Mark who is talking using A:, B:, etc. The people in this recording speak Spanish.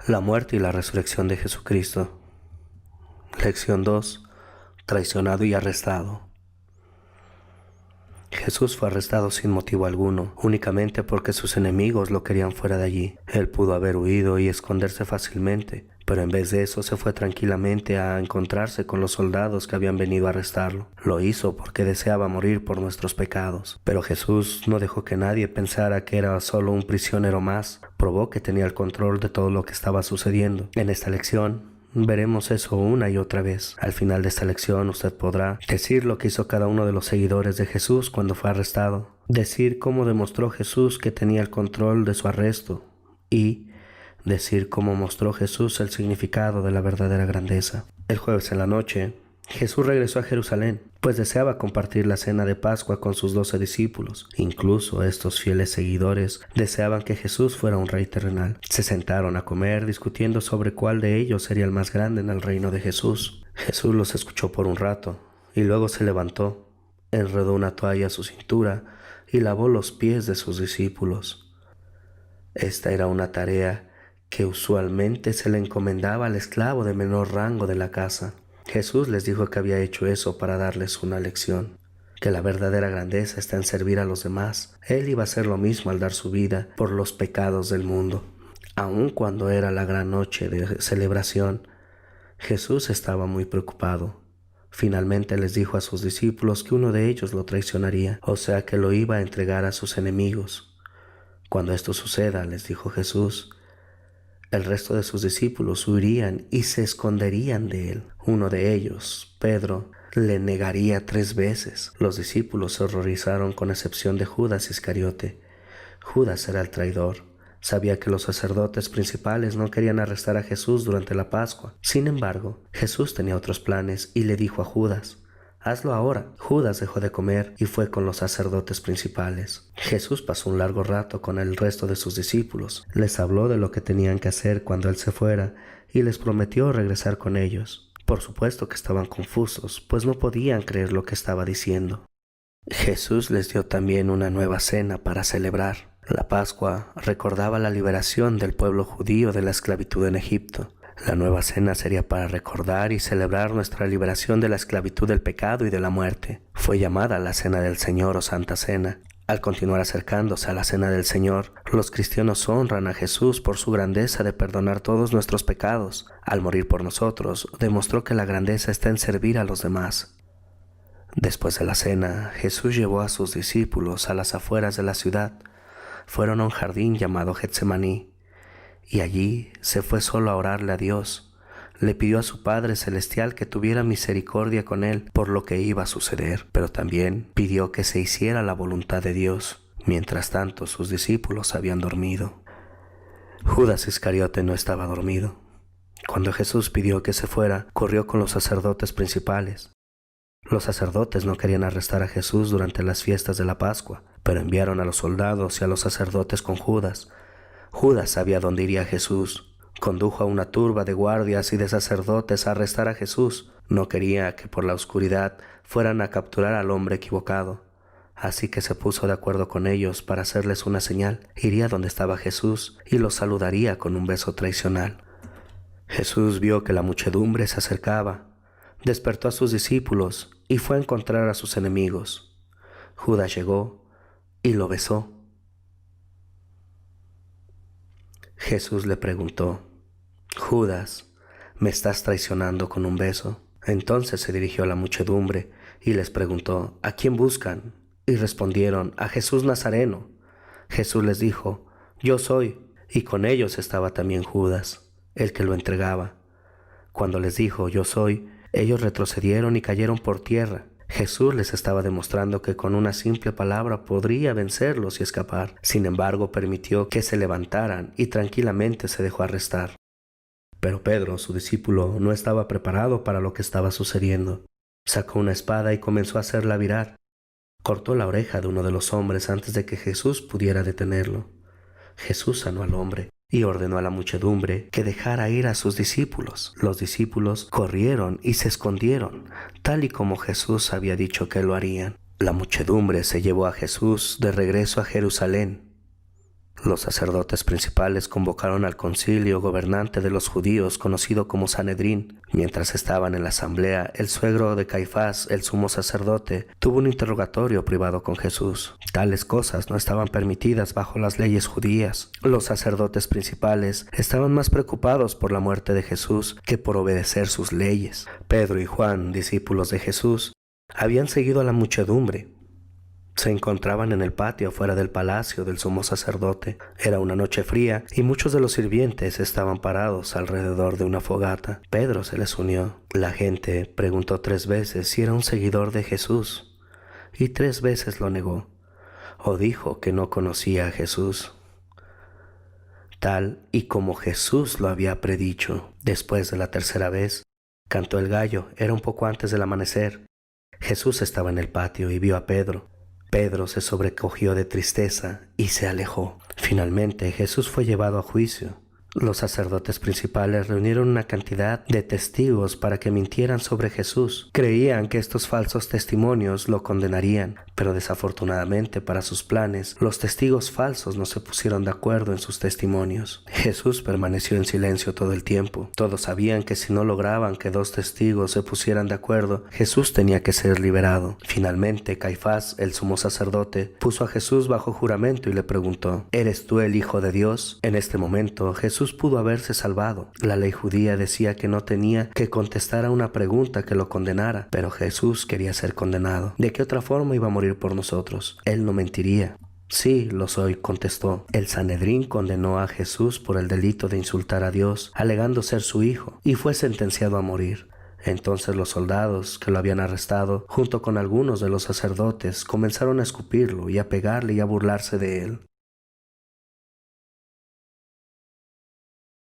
A: La muerte y la resurrección de Jesucristo. Lección 2. Traicionado y arrestado. Jesús fue arrestado sin motivo alguno, únicamente porque sus enemigos lo querían fuera de allí. Él pudo haber huido y esconderse fácilmente, pero en vez de eso se fue tranquilamente a encontrarse con los soldados que habían venido a arrestarlo. Lo hizo porque deseaba morir por nuestros pecados. Pero Jesús no dejó que nadie pensara que era solo un prisionero más. Probó que tenía el control de todo lo que estaba sucediendo. En esta lección veremos eso una y otra vez. Al final de esta lección usted podrá decir lo que hizo cada uno de los seguidores de Jesús cuando fue arrestado, decir cómo demostró Jesús que tenía el control de su arresto y decir cómo mostró Jesús el significado de la verdadera grandeza. El jueves en la noche, Jesús regresó a Jerusalén, pues deseaba compartir la cena de Pascua con sus 12 discípulos. Incluso estos fieles seguidores deseaban que Jesús fuera un rey terrenal. Se sentaron a comer discutiendo sobre cuál de ellos sería el más grande en el reino de Jesús. Jesús los escuchó por un rato y luego se levantó, enredó una toalla a su cintura y lavó los pies de sus discípulos. Esta era una tarea que usualmente se le encomendaba al esclavo de menor rango de la casa. Jesús les dijo que había hecho eso para darles una lección, que la verdadera grandeza está en servir a los demás. Él iba a hacer lo mismo al dar su vida por los pecados del mundo. Aun cuando era la gran noche de celebración, Jesús estaba muy preocupado. Finalmente les dijo a sus discípulos que uno de ellos lo traicionaría, o sea que lo iba a entregar a sus enemigos. Cuando esto suceda, les dijo Jesús, el resto de sus discípulos huirían y se esconderían de él. Uno de ellos, Pedro, le negaría 3 veces. Los discípulos se horrorizaron con excepción de Judas Iscariote. Judas era el traidor. Sabía que los sacerdotes principales no querían arrestar a Jesús durante la Pascua. Sin embargo, Jesús tenía otros planes y le dijo a Judas, hazlo ahora. Judas dejó de comer y fue con los sacerdotes principales. Jesús pasó un largo rato con el resto de sus discípulos. Les habló de lo que tenían que hacer cuando Él se fuera y les prometió regresar con ellos. Por supuesto que estaban confusos, pues no podían creer lo que estaba diciendo. Jesús les dio también una nueva cena para celebrar. La Pascua recordaba la liberación del pueblo judío de la esclavitud en Egipto. La nueva cena sería para recordar y celebrar nuestra liberación de la esclavitud del pecado y de la muerte. Fue llamada la Cena del Señor o Santa Cena. Al continuar acercándose a la Cena del Señor, los cristianos honran a Jesús por su grandeza de perdonar todos nuestros pecados. Al morir por nosotros, demostró que la grandeza está en servir a los demás. Después de la cena, Jesús llevó a sus discípulos a las afueras de la ciudad. Fueron a un jardín llamado Getsemaní. Y allí se fue solo a orarle a Dios. Le pidió a su Padre Celestial que tuviera misericordia con él por lo que iba a suceder, pero también pidió que se hiciera la voluntad de Dios. Mientras tanto, sus discípulos habían dormido. Judas Iscariote no estaba dormido. Cuando Jesús pidió que se fuera, corrió con los sacerdotes principales. Los sacerdotes no querían arrestar a Jesús durante las fiestas de la Pascua, pero enviaron a los soldados y a los sacerdotes con Judas. Judas sabía dónde iría Jesús. Condujo a una turba de guardias y de sacerdotes a arrestar a Jesús. No quería que por la oscuridad fueran a capturar al hombre equivocado. Así que se puso de acuerdo con ellos para hacerles una señal. Iría donde estaba Jesús y los saludaría con un beso traicional. Jesús vio que la muchedumbre se acercaba. Despertó a sus discípulos y fue a encontrar a sus enemigos. Judas llegó y lo besó. Jesús le preguntó, Judas, ¿me estás traicionando con un beso? Entonces se dirigió a la muchedumbre y les preguntó, ¿a quién buscan? Y respondieron, a Jesús Nazareno. Jesús les dijo, yo soy. Y con ellos estaba también Judas, el que lo entregaba. Cuando les dijo, yo soy, ellos retrocedieron y cayeron por tierra. Jesús les estaba demostrando que con una simple palabra podría vencerlos y escapar. Sin embargo, permitió que se levantaran y tranquilamente se dejó arrestar. Pero Pedro, su discípulo, no estaba preparado para lo que estaba sucediendo. Sacó una espada y comenzó a hacerla virar. Cortó la oreja de uno de los hombres antes de que Jesús pudiera detenerlo. Jesús sanó al hombre y ordenó a la muchedumbre que dejara ir a sus discípulos. Los discípulos corrieron y se escondieron, tal y como Jesús había dicho que lo harían. La muchedumbre se llevó a Jesús de regreso a Jerusalén. Los sacerdotes principales convocaron al concilio gobernante de los judíos, conocido como Sanedrín. Mientras estaban en la asamblea, el suegro de Caifás, el sumo sacerdote, tuvo un interrogatorio privado con Jesús. Tales cosas no estaban permitidas bajo las leyes judías. Los sacerdotes principales estaban más preocupados por la muerte de Jesús que por obedecer sus leyes. Pedro y Juan, discípulos de Jesús, habían seguido a la muchedumbre. Se encontraban en el patio fuera del palacio del sumo sacerdote. Era una noche fría y muchos de los sirvientes estaban parados alrededor de una fogata. Pedro se les unió. La gente preguntó 3 veces si era un seguidor de Jesús y 3 veces lo negó o dijo que no conocía a Jesús. Tal y como Jesús lo había predicho. Después de la 3ª vez, cantó el gallo. Era un poco antes del amanecer. Jesús estaba en el patio y vio a Pedro. Pedro se sobrecogió de tristeza y se alejó. Finalmente, Jesús fue llevado a juicio. Los sacerdotes principales reunieron una cantidad de testigos para que mintieran sobre Jesús. Creían que estos falsos testimonios lo condenarían, pero desafortunadamente para sus planes, los testigos falsos no se pusieron de acuerdo en sus testimonios. Jesús permaneció en silencio todo el tiempo. Todos sabían que si no lograban que 2 testigos se pusieran de acuerdo, Jesús tenía que ser liberado. Finalmente, Caifás, el sumo sacerdote, puso a Jesús bajo juramento y le preguntó: ¿Eres tú el Hijo de Dios? En este momento, Jesús pudo haberse salvado. La ley judía decía que no tenía que contestar a una pregunta que lo condenara, pero Jesús quería ser condenado. ¿De qué otra forma iba a morir por nosotros? Él no mentiría. Sí, lo soy, contestó. El Sanedrín condenó a Jesús por el delito de insultar a Dios, alegando ser su hijo, y fue sentenciado a morir. Entonces los soldados que lo habían arrestado, junto con algunos de los sacerdotes, comenzaron a escupirlo y a pegarle y a burlarse de él.